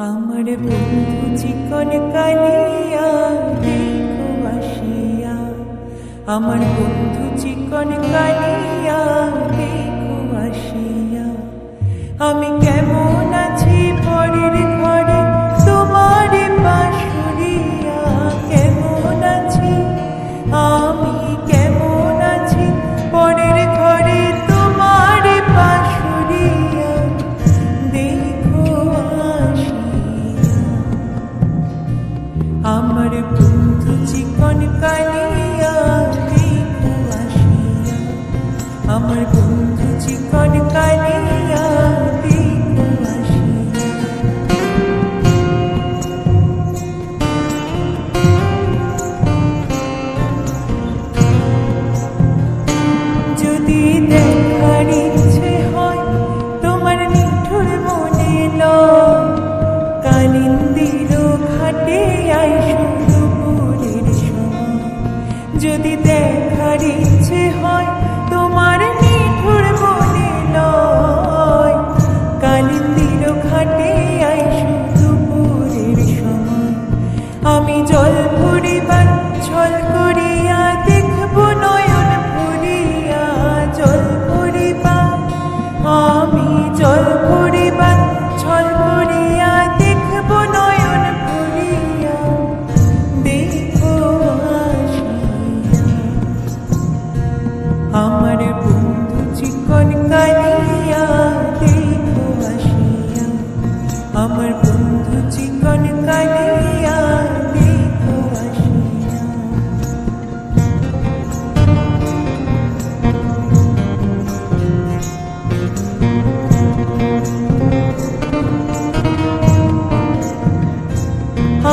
আমার বন্ধু চিকন কালিয়া দেখো আসিয়া, আমার বন্ধু চিকন কালিয়া দেখো আসিয়া। আমি কেমন আছি পরের ঘরে তোমার বাঁশুরিয়া, কেমন আছি আমি কেমন আছি পরের ঘরে তোমার বাঁশুরিয়া দেখো আসিয়া। আমার বন্ধু চিকন কালিয়া দেখো আসিয়া, আমার বন্ধু চিকন কালিয়া দেখো আসিয়া। যদি দেখার ইচ্ছে হয় তোমার নিঠুর মনে লয়, কালিন্দির ঘাটে আইসো দুপুরের সময়। যদি দেখার ইচ্ছে হয় তোমার নিঠুর মনে লয়, কালিন্দির ঘাটে আইসো দুপুরের সময়। আমি জল ভরিবার ছল করিয়া দেখবো নয়ন ভরিয়া, জল ভরিবার আমি জল ভরিবার ছল করিয়া দেখবো নয়ন ভরিয়া দেখো আসিয়া। আমার বন্ধু চিকন কালিয়া দেখো আসিয়া, আমার বন্ধু চিকন কালিয়া দেখো আসিয়া।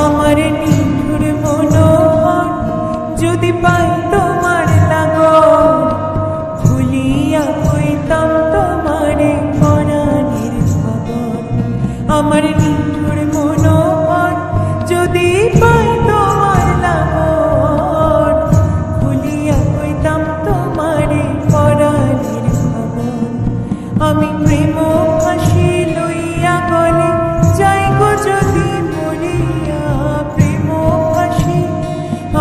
আমার নিঠুর মনোহর যদি পাই তোমার লাগন, ভুলিয়া কইতাম তোমারে পরাণের খবর। আমার নিঠুর মনোহর যদি পাই তোমার লাগন, ভুলিয়া কইতাম তোমারে পরাণের খবর। আমি প্রেম ফাঁসি লইয়া গলে যাই গো যদি মরিয়া, প্রেম ফাঁসি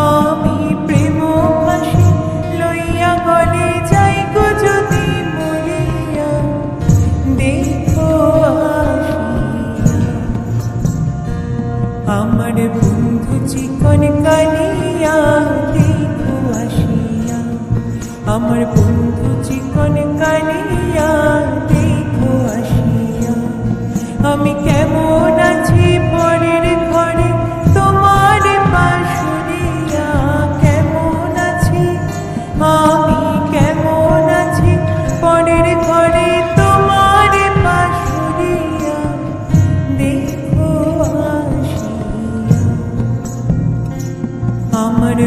আমি প্রেম ফাঁসি লইয়া গলে যাই গো যদি মরিয়া দেখো আসিয়া। আমার বন্ধু চিকন কালিয়া দেখো আসিয়া, আমার বন্ধু চিকন কালিয়া দেখো আসিয়া। আমি কেমন আছি পরের ঘরে তোমার বাঁশুরিয়া, কেমন আছি আমি কেমন আছি পরের ঘরে তোমার বাঁশুরিয়া দেখো আসিয়া। আমার